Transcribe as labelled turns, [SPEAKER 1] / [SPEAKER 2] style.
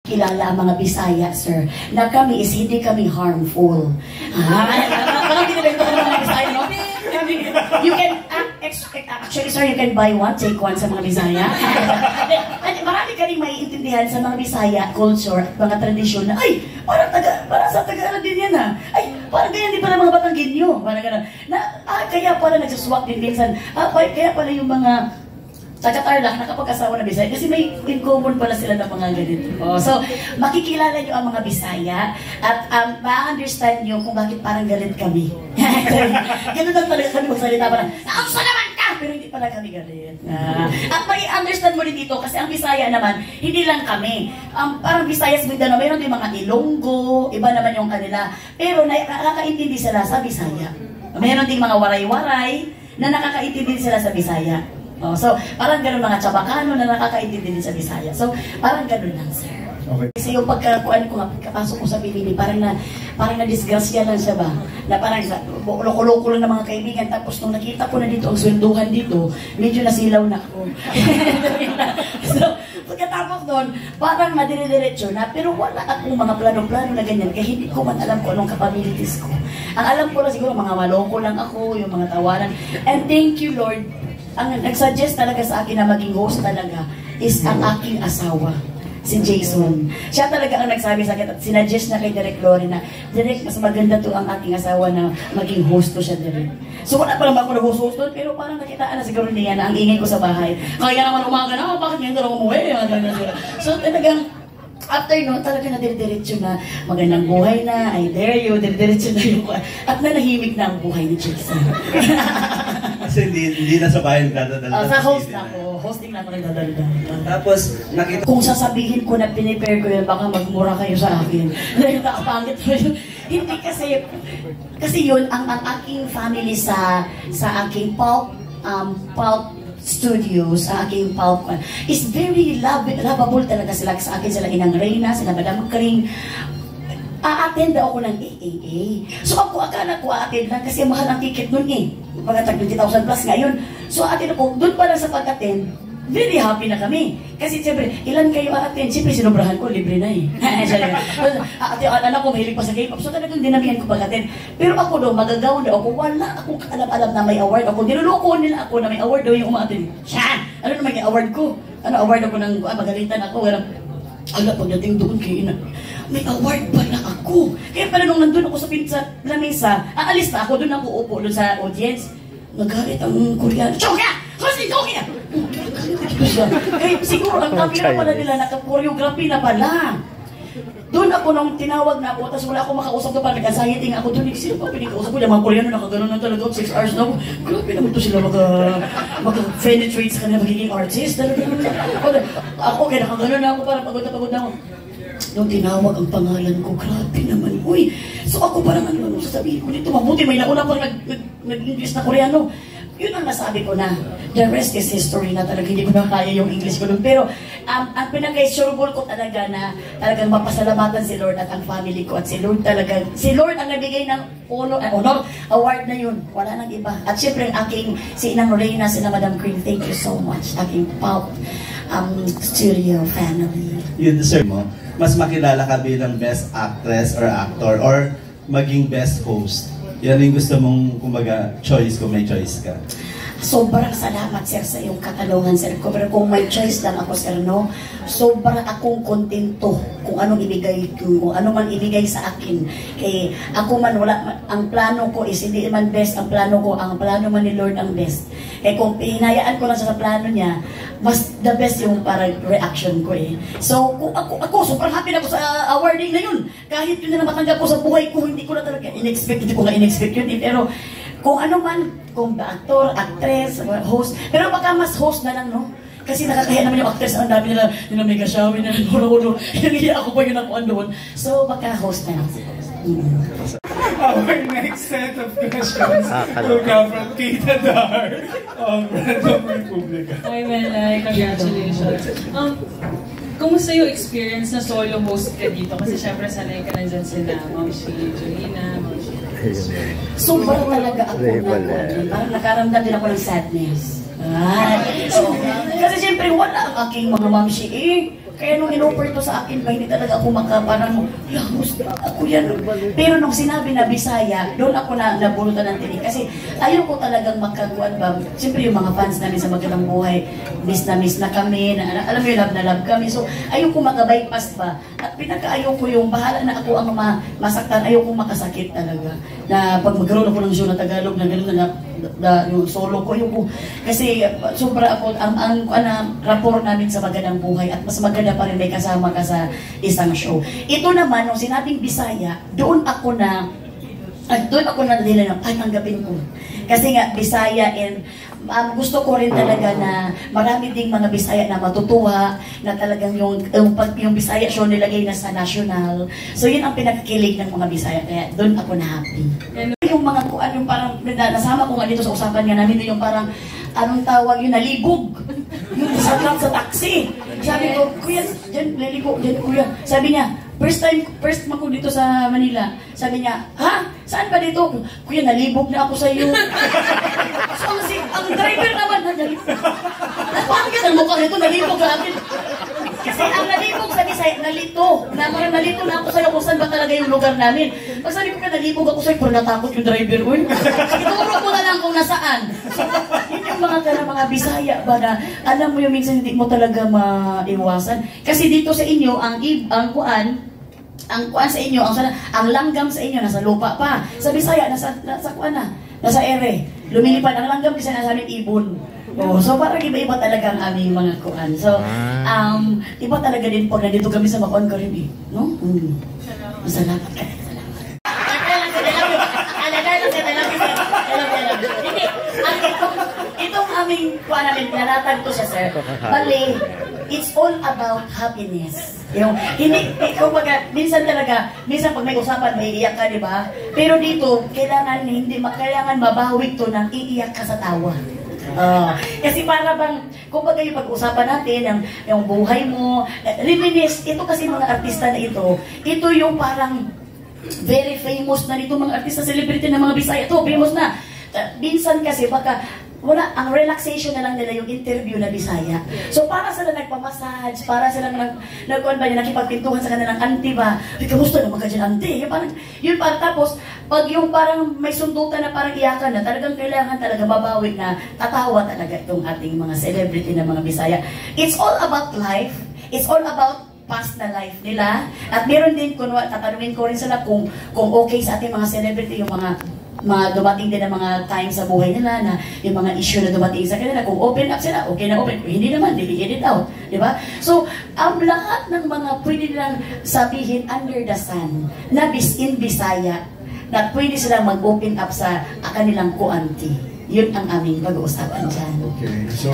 [SPEAKER 1] kilala ang mga Bisaya, sir, na kami is hindi kami harmful. Parang ginabento ko ng mga Bisaya, no? You can, actually, sir, you can buy one, take one sa mga Bisaya. Marami ka rin maiintindihan sa mga Bisaya culture at mga tradisyon na, ay, parang sa Tagalog din yan, ha? Ay, parang ganyan din pala mga Batanggenyo. Parang gano'n. Kaya pala nagsuswak din minsan. Kaya pala yung mga taga-Tarlac, nakapag-asawa na Bisaya, kasi may in common pala sila ng mga ganito. So, makikilala nyo ang mga Bisaya at ma-understand nyo kung bakit parang galit kami. Ganun lang talaga kami magsalita parang, naamsa naman ka! Pero hindi pala kami galit. At may-understand mo rin dito, kasi ang Bisaya naman, hindi lang kami. Parang Bisayas Mindanao, mayroon din mga Ilonggo, iba naman yung kanila. Pero nakakaintindi sila sa Bisaya. Mayroon din mga waray-waray na nakakaintindi sila sa Bisaya. So, parang gano'n mga Chabacano na nakakaintindi din sa Bisaya. So, parang gano'n lang, sir. Okay. Kasi yung pagkakuan ko, kapasok ko sa PBB, parang na-disgrasya lang siya ba? Na parang loko-loko lang ng mga kaibigan. Tapos nung nakita ko na dito, ang swelduhan dito, medyo nasilaw na ako. So, pagkatapos doon, parang madire-diretso na, pero wala akong mga plano-plano na ganyan, kaya hindi ko man alam kung anong capabilities ko. Ang alam ko lang siguro, mga maloko lang ako, yung mga tawanan. And thank you, Lord. Ang nagsuggest talaga sa akin na maging host talaga is ang aking asawa, si Jason. Siya talaga ang nagsabi sa akin at sinuggest na kay Direk Lori na, Direk, mas maganda to ang aking asawa na maging host to siya, Direk. So wala pa lang ako nag-host doon, pero parang nakitaan na siguro niya na ang ingay ko sa bahay. Kaya naman umaga na, bakit ngayon talagang umuwi? So talagang, after no, talaga na dire-diretso na magandang buhay na, I dare you, dire-diretso na yung at nanahimik na ang buhay ni Jason.
[SPEAKER 2] Kasi hindi na sa bahay nagdadala.
[SPEAKER 1] Sa host na ako, hosting na ako nagdadala.
[SPEAKER 2] Tapos, nakita...
[SPEAKER 1] Kung sasabihin ko na pinipare ko yun, baka magmura kayo sa akin. Dahil nakapangit mo yun. Hindi kasi yun, ang aking family sa aking pulp studio, sa aking pulp, is very lovable talaga sila sa akin. Sila Inang Reyna, sila Madam Kring. A-attend ako ng AAA. So ako, akala ko a-attend lang kasi mahal ang ticket nun eh. Pagkatag 20,000 plus ngayon. So a-attend ako, doon pala sa pag-attend, very happy na kami. Kasi siyempre, ilan kayo a-attend? Siyempre, sinubrahan ko, libre na eh. Anak ko, mahilig pa sa K-pop. So talagang dinamihan ko pag-attend. Pero ako doon, magagawa daw ako, wala akong alam-alam na may award ako. Niluloko nila ako na may award daw yung uma-attend. Siya! Ano naman yung award ko? Ano award ako ng magalitan ako? Ala, pagdating doon kayo na, may award pala ako. Kaya pala nung nandun ako sa lamesa, aalis na ako, doon ako upo doon sa audience. Nagalit ang Koreano. Choka! Kasi Choka! Kaya siguro ang camera pala nila, naka-choreography na pala. Doon ako nung tinawag na ako, tapos wala akong makausap doon, parang nag-anxiety nga ako doon. Sino pa pinikausap ko? Yung mga Koreano nakagano'n na talaga, 6 hours na ako. Grabe naman ito sila maka-penetrate sa kanila magiging artist. Ako, kaya nakagano'n na ako, parang pagod na ako. Nung tinawag ang pangalan ko, grabe naman. Uy, so ako parang ano sasabihin ko dito, mabuti may nauna pang nag-English na Koreano. Yun ang nasabi ko na, the rest is history na talaga, hindi ko na kaya yung English ko nun. Pero ang pinaka-surable ko talaga na talagang mapasalamatan si Lord at ang family ko. At si Lord talaga, si Lord ang nabigay ng honor, award na yun. Wala nang iba. At syempre si Inang Reyna, si Madam Kring, thank you so much. Aking pulp studio family.
[SPEAKER 2] You deserve mo. Mas makilala ka bilang best actress or actor or maging best host. Yan yung gusto mong, kumbaga, choice kung may choice ka.
[SPEAKER 1] Sobrang salamat, sir, sa iyong katanungan, sir. Kung may choice lang ako, sir, no? Sobrang akong kontento kung anong ibigay ko, kung ano man ibigay sa akin. Kaya ako man, ang plano ko is hindi man best ang plano ko, ang plano man ni Lord ang best. Kaya kung hinayaan ko lang sa plano niya, mas the best yung parang reaction ko eh. So, kung ako sobrang happy na ako sa awarding na yun. Kahit yun na matanggap ko sa buhay ko, hindi ko na talaga hindi ko in-expect yun eh. Pero, kung ano man, kung actor, actress, host, pero baka mas host na lang, no? Kasi nakakaya naman yung actress, ang dami nila mega showy na nagpuno-uno. Hinangiya ako pa yun ako doon. So, baka host na lang.
[SPEAKER 3] Our next set of questions will come from Tita Dar of Random Republica.
[SPEAKER 4] Hi, Melay. Congratulations. Kumusta yung experience na solo host ka dito? Kasi syempre sanay ka na dyan sila, Ma'am Julina, Ma'am
[SPEAKER 1] Sobrang talaga ako parang nakaramdam din ako ng sadness. So, kasi syempre wala ang aking mga mamsi eh. Kaya nung in-offer to sa akin, hindi talaga ako parang, gusto ako yan. Pero nung sinabi na Bisaya, doon ako nabulutan ng tinig. Kasi ayaw ko talagang magkaguan ba. Siyempre yung mga fans namin sa Magandang Buhay, miss na kami, alam mo yung love na love kami. So ayaw ko mag-bypass ba. At pinaka-ayaw ko yung bahala na ako ang masaktan, ayaw ko makasakit talaga. Na pag magkaroon ako ng show na Tagalog, na gano'n na yung solo ko, yung kasi sobra ako ang rapport namin sa Magandang Buhay at mas maganda pa rin may kasama ka sa isang show. Ito naman nung sinabing Bisaya, doon ako na nila na tanggapin ko. Kasi nga Bisaya and gusto ko rin talaga na marami ding mga Bisaya na matutuwa na talagang yung Bisaya show nilagay na sa national. So yun ang pinakakilig ng mga Bisaya, kaya doon ako na happy. Yung mga kuan, yung parang nasama ko nga dito sa usapan nga namin, yung parang anong tawag yun, nalibog. Yung sa taxi. Sabi ko, kuya, dyan, naligo, dyan, kuya. Sabi niya, first mo ko dito sa Manila. Sabi niya, ha? Saan ba dito? Kuya, nalibog na ako sa iyo. So, ang driver naman, nalibog. Napakagad ang mukha nito, nalibog namin. Kasi ang nalibog sa Bisaya, nalito. Nalito na ako sa iyo kung saan ba talaga yung lugar namin. Pag sabi ko ka, nalibog ako sa iyo, pero natakot yung driver ko. Ituro ko na lang kung nasaan. So, yun yung mga Bisaya ba na, alam mo yung minsan hindi mo talaga maiwasan. Kasi dito sa inyo, ang kuan sa inyo, ang langgam sa inyo, nasa lupa pa. Sa Bisaya, nasa kuan na, nasa ere. Lumilipad ang langgam kasi nasa aming ibon. Oh, so parang iba-iba talaga ang aming mga kuan. So, iba talaga din pag nandito kami sa Makuan Caribe, no? Salamat ka. Itong aming kuan namin, nalatag to siya, sir. Bali, it's all about happiness. Yung, minsan pag may usapan, may iiyak ka, di ba? Pero dito, kailangan mabawi to ng iiyak ka sa tawa. Kasi para bang, kumbaga yung pag-usapan natin, yung buhay mo, reminisce, ito kasi mga artista na ito yung parang very famous na dito mga artista, celebrity ng mga Bisaya, ito, famous na. Minsan kasi baka, ang relaxation na lang nila yung interview na Bisaya. So para sila nagpamassage, para sila nakipagpintuhan sa kanilang auntie ba? Ay, kamusta naman ka dyan, auntie? Yun para tapos, pag yung parang may sundutan na parang iyakan na, talagang kailangan talaga mabawi na tatawa talaga itong ating mga celebrity na mga Bisaya. It's all about life. It's all about past na life nila. At meron din, tatanungin ko rin sila kung okay sa ating mga celebrity, yung mga dumating din ng mga time sa buhay nila na yung mga issue na dumating sa kanila, kung open up sila, okay na open, kung hindi naman, delete it out, di ba? So, ang lahat ng mga pwede nilang sabihin under the sun na in Bisaya, na pwede silang mag-open up sa kanilang kuanti. Yun ang aming pag-uusapan dyan.
[SPEAKER 3] Okay, so